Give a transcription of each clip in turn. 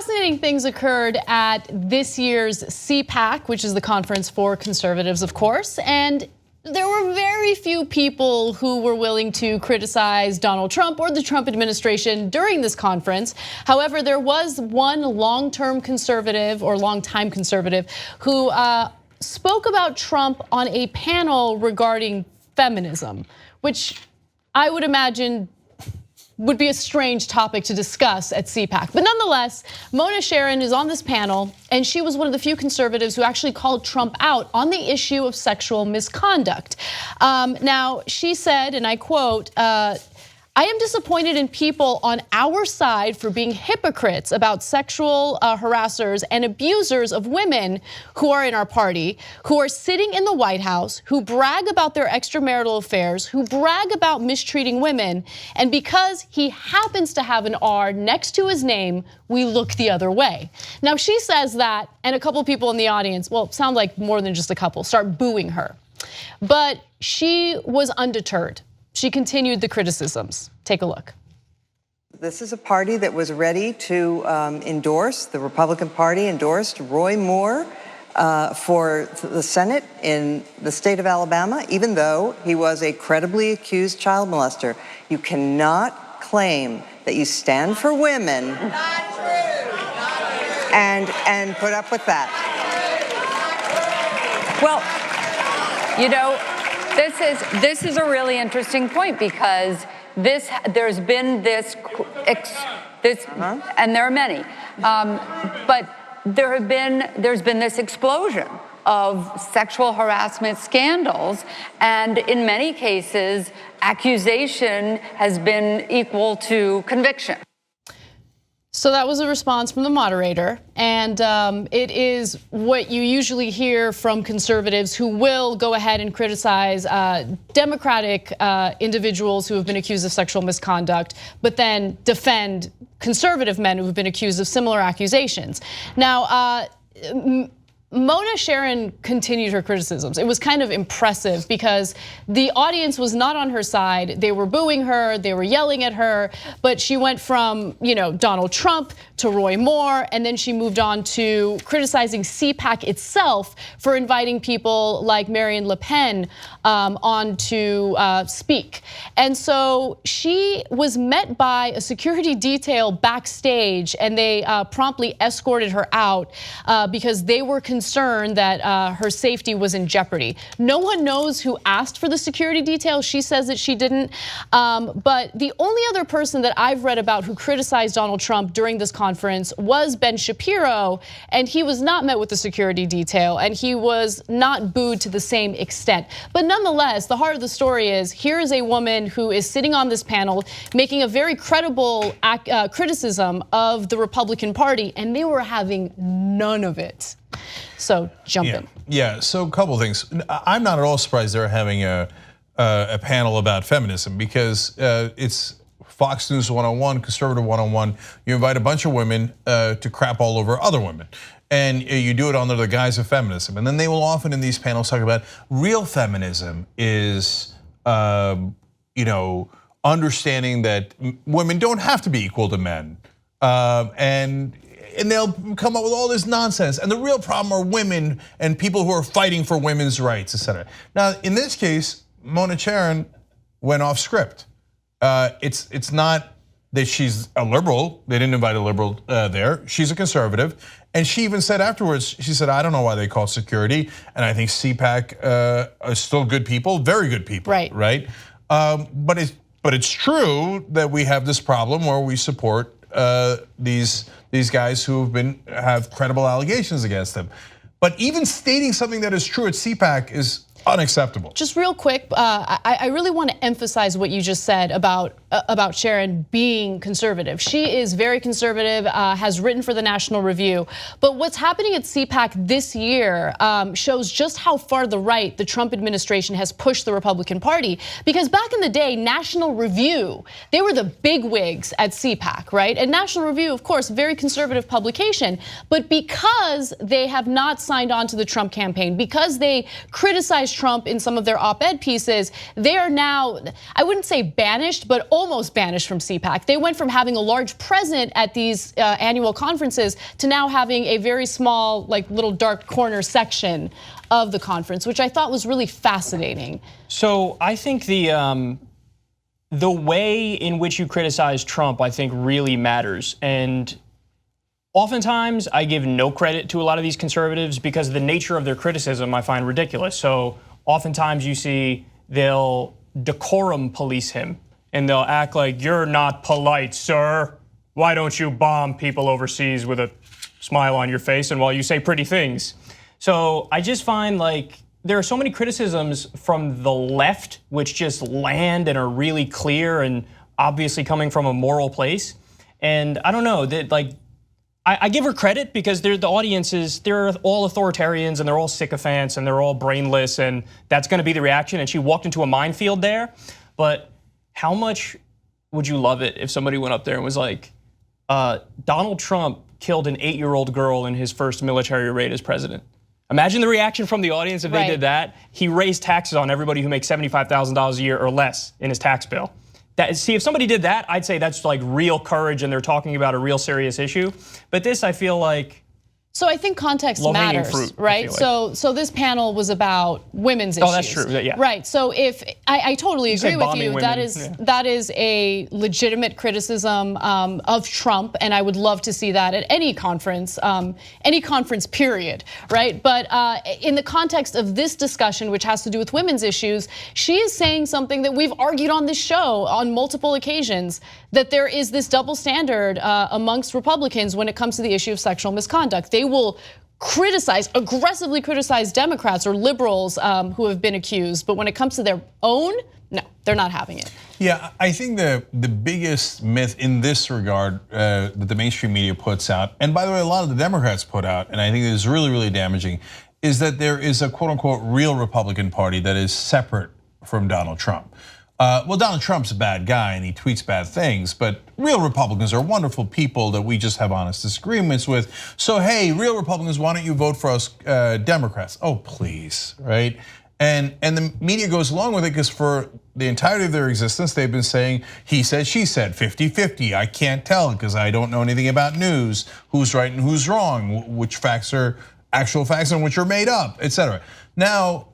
fascinating things occurred at this year's CPAC, which is the conference for conservatives, of course, and there were very few people who were willing to criticize Donald Trump or the Trump administration during this conference. However, there was one long-term conservative or long-time conservative who spoke about Trump on a panel regarding feminism, which I would imagine would be a strange topic to discuss at CPAC. But nonetheless, Mona Charen is on this panel, and she was one of the few conservatives who actually called Trump out on the issue of sexual misconduct. Now, she said, and I quote, I am disappointed in people on our side for being hypocrites about sexual harassers and abusers of women who are in our party, who are sitting in the White House, who brag about their extramarital affairs, who brag about mistreating women, and because he happens to have an R next to his name, we look the other way. Now she says that, and a couple people in the audience, well, sound like more than just a couple, start booing her. But she was undeterred. She continued the criticisms. Take a look. This is a party that was ready to endorse, the Republican Party endorsed Roy Moore for the Senate in the state of Alabama, even though he was a credibly accused child molester. You cannot claim that you stand for women and put up with that. Well, you know, this is a really interesting point because there's been this, and there are many, but there's been this explosion of sexual harassment scandals, and in many cases, accusation has been equal to conviction. So that was a response from the moderator, and it is what you usually hear from conservatives who will go ahead and criticize Democratic individuals who have been accused of sexual misconduct, but then defend conservative men who have been accused of similar accusations. Now, Mona Charen continued her criticisms. It was kind of impressive because the audience was not on her side. They were booing her, they were yelling at her, but she went from, Donald Trump to Roy Moore, and then she moved on to criticizing CPAC itself for inviting people like Marine Le Pen on to speak. And so she was met by a security detail backstage, and they promptly escorted her out because they were concerned that her safety was in jeopardy. No one knows who asked for the security detail. She says that she didn't. But the only other person that I've read about who criticized Donald Trump during this conference was Ben Shapiro, and he was not met with the security detail, and he was not booed to the same extent. But nonetheless, the heart of the story is here is a woman who is sitting on this panel making a very credible criticism of the Republican Party, and they were having none of it. So jump in. Yeah, so a couple things. I'm not at all surprised they're having a panel about feminism because it's Fox News 101, Conservative 101. You invite a bunch of women to crap all over other women. And you do it under the guise of feminism. And then they will often in these panels talk about real feminism is, understanding that women don't have to be equal to men. And they'll come up with all this nonsense. And the real problem are women and people who are fighting for women's rights, etc. Now, in this case, Mona Charen went off script. It's not that she's a liberal. They didn't invite a liberal there. She's a conservative. And she even said afterwards, she said, I don't know why they call security. And I think CPAC are still good people, very good people, right? But it's true that we have this problem where we support these guys who have credible allegations against them. But even stating something that is true at CPAC is unacceptable. Just real quick, I really want to emphasize what you just said about Charen being conservative. She is very conservative, has written for the National Review. But what's happening at CPAC this year shows just how far the right the Trump administration has pushed the Republican Party. Because back in the day, National Review, they were the bigwigs at CPAC, right? And National Review, of course, very conservative publication. But because they have not signed on to the Trump campaign, because they criticize criticized Trump in some of their op-ed pieces, they are now, I wouldn't say banished, but almost banished from CPAC. They went from having a large presence at these annual conferences to now having a very small, like little dark corner section of the conference, which I thought was really fascinating. So I think the way in which you criticize Trump, I think, really matters. And oftentimes, I give no credit to a lot of these conservatives because the nature of their criticism I find ridiculous. So oftentimes you see they'll decorum police him and they'll act like, you're not polite, sir. Why don't you bomb people overseas with a smile on your face and while you say pretty things? So I just find like there are so many criticisms from the left which just land and are really clear and obviously coming from a moral place. And I don't know, that like, I give her credit because the audiences, they're all authoritarians and they're all sycophants and they're all brainless and that's gonna be the reaction, and she walked into a minefield there. But how much would you love it if somebody went up there and was like, Donald Trump killed an 8-year-old girl in his first military raid as president? Imagine the reaction from the audience if they did that. He raised taxes on everybody who makes $75,000 a year or less in his tax bill. See, if somebody did that, I'd say that's like real courage and they're talking about a real serious issue. But this, I feel like, so I think context matters, fruit, right? like. So this panel was about women's issues. Oh, that's true, yeah. Right, so if, I totally agree with you, women, that is a legitimate criticism of Trump, and I would love to see that at any conference period, right? But in the context of this discussion, which has to do with women's issues, she is saying something that we've argued on this show on multiple occasions, that there is this double standard amongst Republicans when it comes to the issue of sexual misconduct. They will aggressively criticize Democrats or liberals who have been accused, but when it comes to their own, no, they're not having it. Yeah, I think the biggest myth in this regard that the mainstream media puts out, and by the way, a lot of the Democrats put out, and I think it is really, really damaging, is that there is a quote unquote real Republican Party that is separate from Donald Trump. Well, Donald Trump's a bad guy and he tweets bad things, but real Republicans are wonderful people that we just have honest disagreements with. So hey, real Republicans, why don't you vote for us Democrats? Oh, please, right? And the media goes along with it because for the entirety of their existence, they've been saying, he said, she said, 50-50. I can't tell because I don't know anything about news, who's right and who's wrong, which facts are actual facts and which are made up, etc. Now,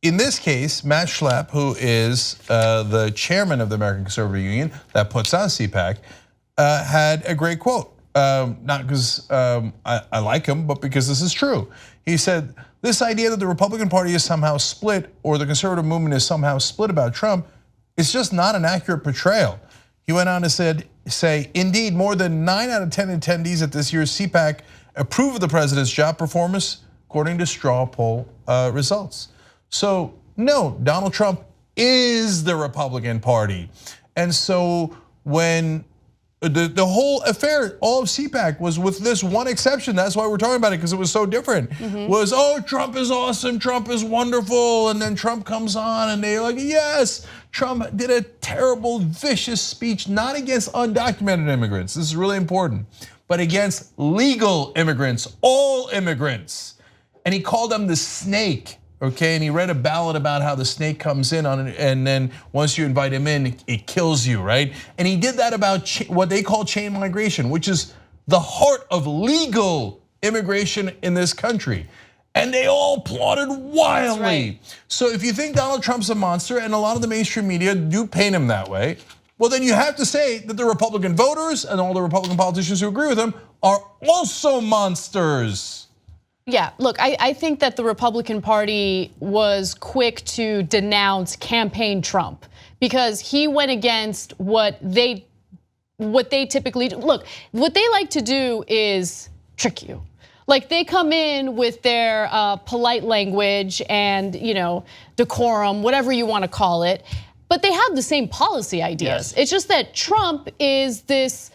in this case, Matt Schlapp, who is the chairman of the American Conservative Union that puts on CPAC, had a great quote. Not because I like him, but because this is true. He said, this idea that the Republican Party is somehow split or the conservative movement is somehow split about Trump is just not an accurate portrayal. He went on to say, indeed, more than 9 out of 10 attendees at this year's CPAC approve of the president's job performance, according to straw poll results. So no, Donald Trump is the Republican Party. And so when the whole affair, all of CPAC was with this one exception, that's why we're talking about it, because it was so different, was, oh, Trump is awesome, Trump is wonderful, and then Trump comes on and they're like, yes, Trump did a terrible, vicious speech, not against undocumented immigrants, this is really important, but against legal immigrants, all immigrants. And he called them the snake. Okay, and he read a ballad about how the snake comes in on it, and then once you invite him in, it kills you, right? And he did that about what they call chain migration, which is the heart of legal immigration in this country. And they all applauded wildly. Right. So if you think Donald Trump's a monster, and a lot of the mainstream media do paint him that way, well then you have to say that the Republican voters and all the Republican politicians who agree with him are also monsters. Yeah, look, I think that the Republican Party was quick to denounce campaign Trump because he went against what they typically do. Look, what they like to do is trick you. Like they come in with their polite language and decorum, whatever you want to call it, but they have the same policy ideas. Yes. It's just that Trump is this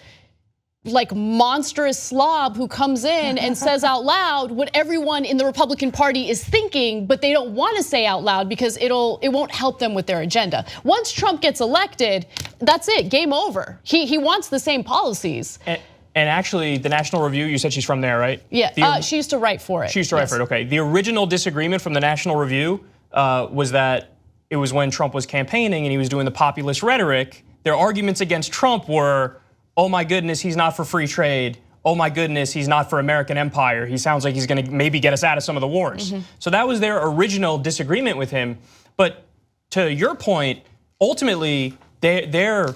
like monstrous slob who comes in and says out loud what everyone in the Republican Party is thinking, but they don't want to say out loud because it won't help them with their agenda. Once Trump gets elected, that's it, game over. He wants the same policies. And actually, the National Review, you said she's from there, right? Yeah, she used to write for it. She used to write for it, okay. The original disagreement from the National Review was that it was when Trump was campaigning and he was doing the populist rhetoric. Their arguments against Trump were, oh my goodness, he's not for free trade. Oh my goodness, he's not for American empire. He sounds like he's gonna maybe get us out of some of the wars. So that was their original disagreement with him. But to your point, ultimately, they're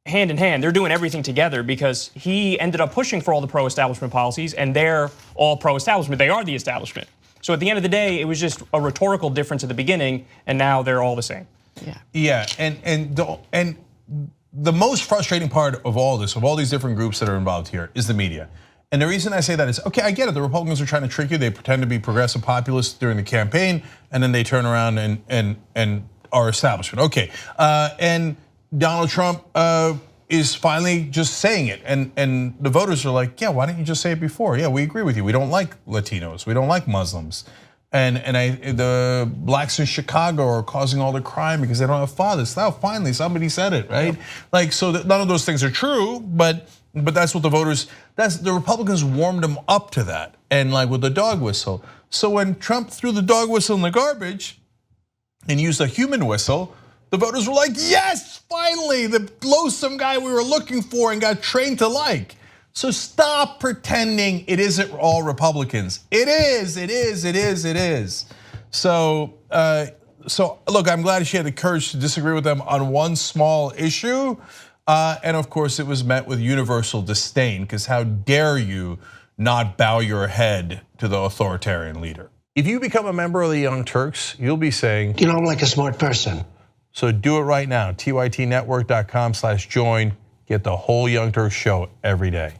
hand in hand. They're doing everything together because he ended up pushing for all the pro-establishment policies and they're all pro-establishment. They are the establishment. So at the end of the day, it was just a rhetorical difference at the beginning and now they're all the same. Yeah, and the most frustrating part of all this, of all these different groups that are involved here, is the media. And the reason I say that is, okay, I get it. The Republicans are trying to trick you. They pretend to be progressive populists during the campaign, and then they turn around and are establishment. Okay, and Donald Trump is finally just saying it, and the voters are like, yeah, why didn't you just say it before? Yeah, we agree with you. We don't like Latinos. We don't like Muslims. And the blacks in Chicago are causing all the crime because they don't have fathers. Now finally somebody said it, right? Like, so none of those things are true, but that's what the voters, the Republicans warmed them up to that. And like with the dog whistle. So when Trump threw the dog whistle in the garbage and used a human whistle, the voters were like, yes, finally, the loathsome guy we were looking for and got trained to like. So stop pretending it isn't all Republicans. It is, it is, it is, it is. So look, I'm glad she had the courage to disagree with them on one small issue. And of course, it was met with universal disdain, because how dare you not bow your head to the authoritarian leader? If you become a member of the Young Turks, you'll be saying, you know, I'm like a smart person. So do it right now, tytnetwork.com/join. Get the whole Young Turks show every day.